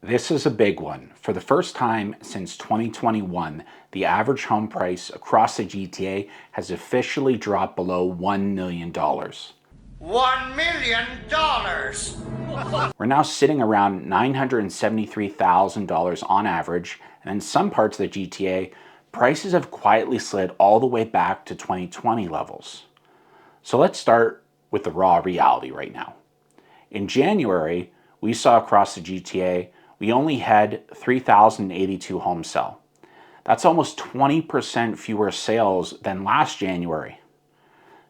This is a big one. For the first time since 2021, the average home price across the GTA has officially dropped below $1 million. $1 million! We're now sitting around $973,000 on average, and in some parts of the GTA, prices have quietly slid all the way back to 2020 levels. So let's start with the raw reality right now. In January, we saw across the GTA, we only had 3,082 homes sell. That's almost 20% fewer sales than last January.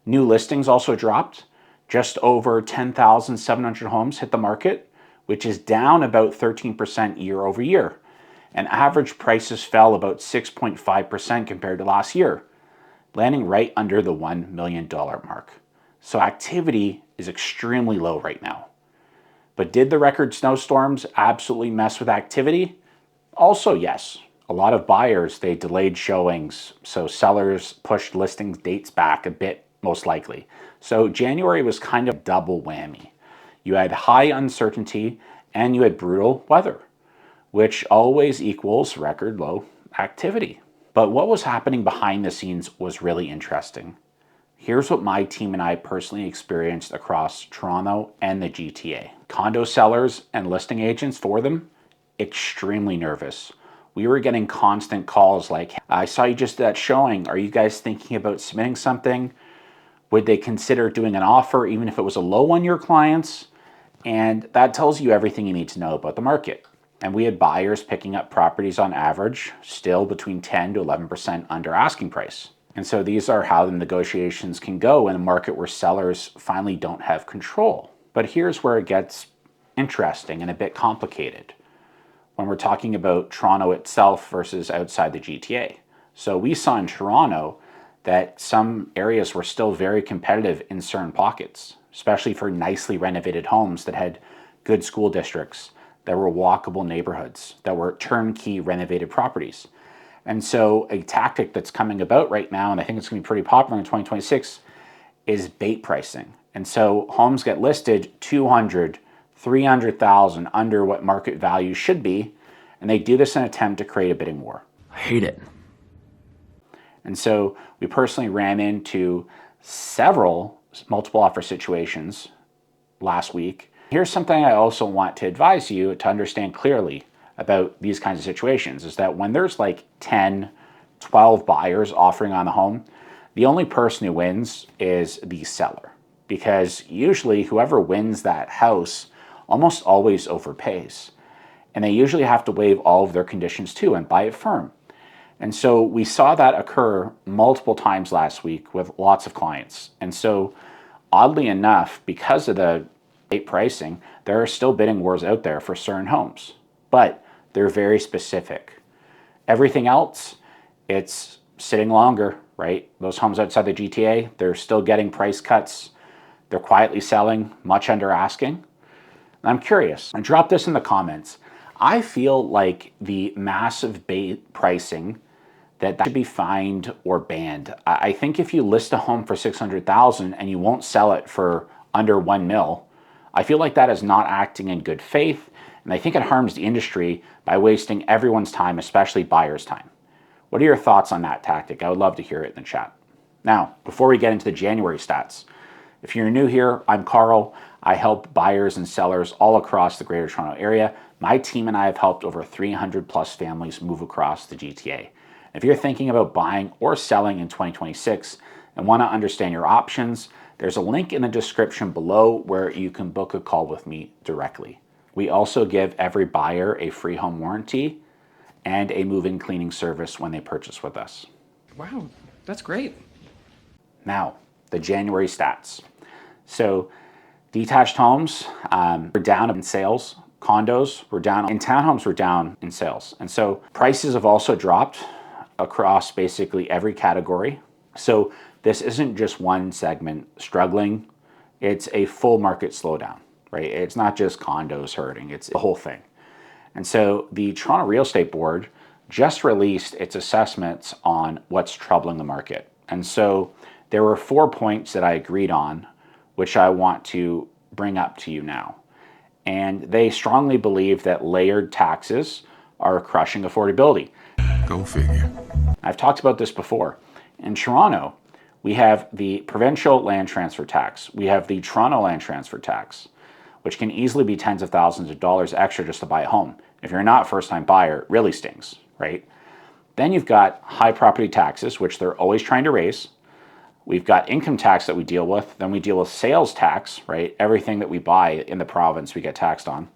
New listings also dropped. Just over 10,700 homes hit the market, which is down about 13% year over year. And average prices fell about 6.5% compared to last year, landing right under the $1 million mark. So activity is extremely low right now. But did the record snowstorms absolutely mess with activity? Also, yes. A lot of buyers, they delayed showings, so sellers pushed listings dates back a bit, most likely. So January was kind of double whammy. You had high uncertainty and you had brutal weather, which always equals record low activity. But what was happening behind the scenes was really interesting. Here's what my team and I personally experienced across Toronto and the GTA. Condo sellers and listing agents for them, extremely nervous. We were getting constant calls like, I saw you just at that showing. Are you guys thinking about submitting something? Would they consider doing an offer even if it was a low on your clients? And that tells you everything you need to know about the market. And we had buyers picking up properties on average, still between 10 to 11% under asking price. And so these are how the negotiations can go in a market where sellers finally don't have control. But here's where it gets interesting and a bit complicated when we're talking about Toronto itself versus outside the GTA. So we saw in Toronto that some areas were still very competitive in certain pockets, especially for nicely renovated homes that had good school districts, that were walkable neighborhoods, that were turnkey renovated properties. And so a tactic that's coming about right now, and I think it's going to be pretty popular in 2026, is bait pricing. And so homes get listed 200, 300,000 under what market value should be, and they do this in an attempt to create a bidding war. I hate it. And so we personally ran into several multiple offer situations last week. Here's something I also want to advise you to understand clearly about these kinds of situations is that when there's like 10, 12 buyers offering on the home, the only person who wins is the seller. Because usually whoever wins that house almost always overpays. And they usually have to waive all of their conditions too and buy it firm. And so we saw that occur multiple times last week with lots of clients. And so oddly enough, because of the bait pricing, there are still bidding wars out there for certain homes. But they're very specific. Everything else, it's sitting longer, right? Those homes outside the GTA, they're still getting price cuts. They're quietly selling, much under asking. And I'm curious, and drop this in the comments. I feel like the massive bait pricing that should be fined or banned. I think if you list a home for $600,000 and you won't sell it for under $1 million, I feel like that is not acting in good faith. And I think it harms the industry by wasting everyone's time, especially buyers' time. What are your thoughts on that tactic? I would love to hear it in the chat. Now, before we get into the January stats, if you're new here, I'm Carl. I help buyers and sellers all across the Greater Toronto Area. My team and I have helped over 300 plus families move across the GTA. If you're thinking about buying or selling in 2026 and want to understand your options, there's a link in the description below where you can book a call with me directly. We also give every buyer a free home warranty and a move-in cleaning service when they purchase with us. Wow, that's great. Now, the January stats. So detached homes were down in sales. Condos were down, and townhomes were down in sales. And so prices have also dropped across basically every category. So this isn't just one segment struggling. It's a full market slowdown, right? It's not just condos hurting, it's the whole thing. And so the Toronto Real Estate Board just released its assessments on what's troubling the market. And so there were 4 points that I agreed on, which I want to bring up to you now. And they strongly believe that layered taxes are crushing affordability. Go figure. I've talked about this before. In Toronto, we have the provincial land transfer tax. We have the Toronto land transfer tax, which can easily be tens of thousands of dollars extra just to buy a home. If you're not a first-time buyer, it really stings, right? Then you've got high property taxes, which they're always trying to raise. We've got income tax that we deal with. Then we deal with sales tax, right? Everything that we buy in the province, we get taxed on.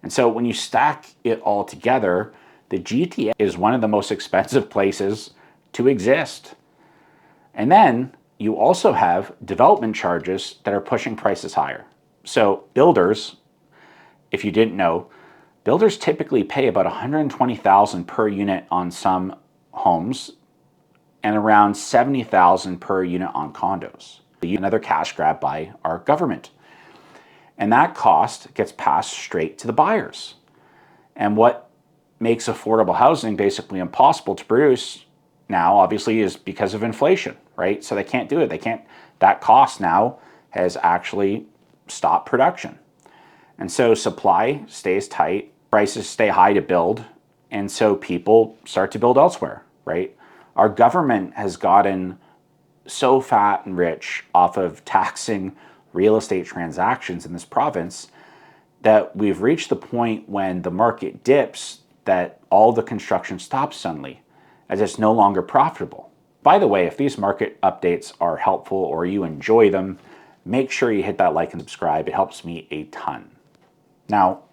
And so when you stack it all together, the GTA is one of the most expensive places to exist. And then you also have development charges that are pushing prices higher. So builders, if you didn't know, builders typically pay about $120,000 per unit on some homes and around $70,000 per unit on condos. Another cash grab by our government. And that cost gets passed straight to the buyers. And what makes affordable housing basically impossible to produce now, obviously, is because of inflation, right? So they can't do it. That cost now has actually stopped production. And so supply stays tight, prices stay high to build, and so people start to build elsewhere, right? Our government has gotten so fat and rich off of taxing real estate transactions in this province that we've reached the point when the market dips that all the construction stops suddenly, as it's no longer profitable. By the way, if these market updates are helpful or you enjoy them, make sure you hit that like and subscribe. It helps me a ton. Now,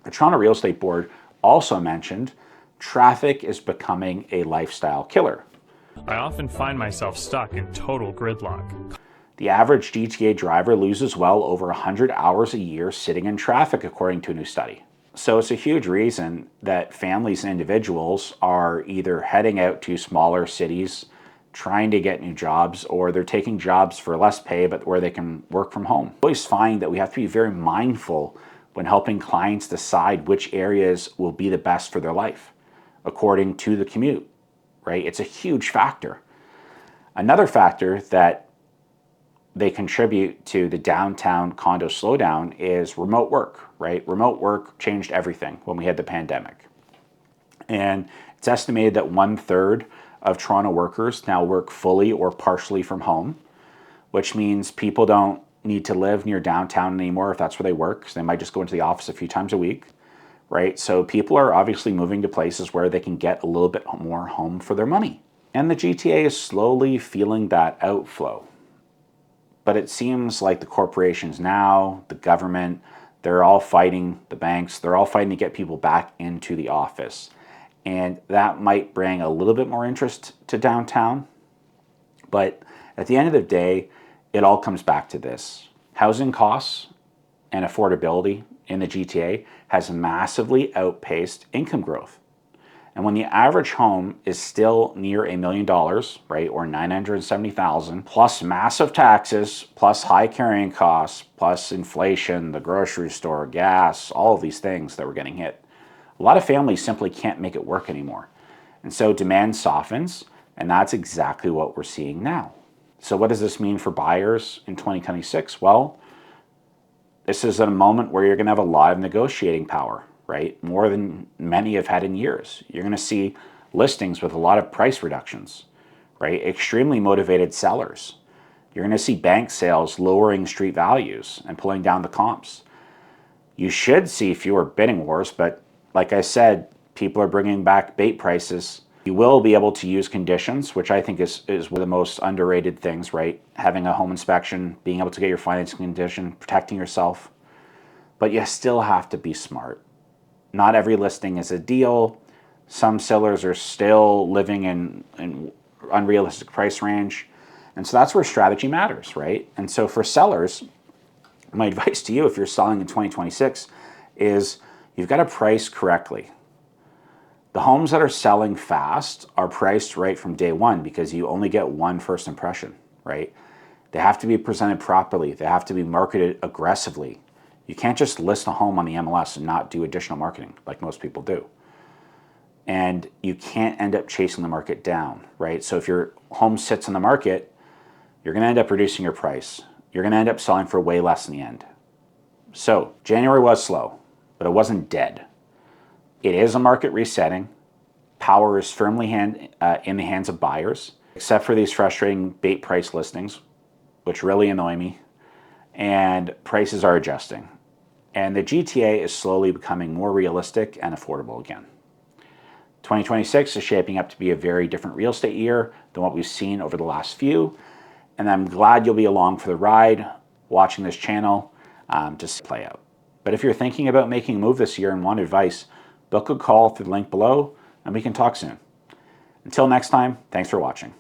the Toronto Real Estate Board also mentioned traffic is becoming a lifestyle killer. I often find myself stuck in total gridlock. The average GTA driver loses well over 100 hours a year sitting in traffic, according to a new study. So it's a huge reason that families and individuals are either heading out to smaller cities, trying to get new jobs, or they're taking jobs for less pay, but where they can work from home. I always find that we have to be very mindful when helping clients decide which areas will be the best for their life, according to the commute, right? It's a huge factor. Another factor that they contribute to the downtown condo slowdown is remote work, right? Remote work changed everything when we had the pandemic. And it's estimated that 1/3 of Toronto workers now work fully or partially from home, which means people don't need to live near downtown anymore if that's where they work. So they might just go into the office a few times a week, right? So people are obviously moving to places where they can get a little bit more home for their money. And the GTA is slowly feeling that outflow. But it seems like the corporations now, the government, they're all fighting, the banks, they're all fighting to get people back into the office. And that might bring a little bit more interest to downtown. But at the end of the day, it all comes back to this. Housing costs and affordability in the GTA has massively outpaced income growth. And when the average home is still near $1 million, right, or $970,000, plus massive taxes, plus high carrying costs, plus inflation, the grocery store, gas, all of these things that we're getting hit, a lot of families simply can't make it work anymore. And so demand softens, and that's exactly what we're seeing now. So what does this mean for buyers in 2026? Well, this is a moment where you're going to have a lot of negotiating power, right? More than many have had in years. You're going to see listings with a lot of price reductions, right? Extremely motivated sellers. You're going to see bank sales lowering street values and pulling down the comps. You should see fewer bidding wars, but like I said, people are bringing back bait prices. You will be able to use conditions, which I think is one of the most underrated things, right? Having a home inspection, being able to get your financing condition, protecting yourself. But you still have to be smart. Not every listing is a deal. Some sellers are still living in unrealistic price range. And so that's where strategy matters, right? And so for sellers, my advice to you if you're selling in 2026 is you've got to price correctly. The homes that are selling fast are priced right from day one because you only get one first impression, right? They have to be presented properly. They have to be marketed aggressively. You can't just list a home on the MLS and not do additional marketing like most people do. And you can't end up chasing the market down, right? So if your home sits on the market, you're going to end up reducing your price. You're going to end up selling for way less in the end. So January was slow, but it wasn't dead. It is a market resetting. Power is firmly in the hands of buyers, except for these frustrating bait price listings, which really annoy me. And prices are adjusting. And the GTA is slowly becoming more realistic and affordable again. 2026 is shaping up to be a very different real estate year than what we've seen over the last few. And I'm glad you'll be along for the ride, watching this channel to play out. But if you're thinking about making a move this year and want advice, book a call through the link below and we can talk soon. Until next time, thanks for watching.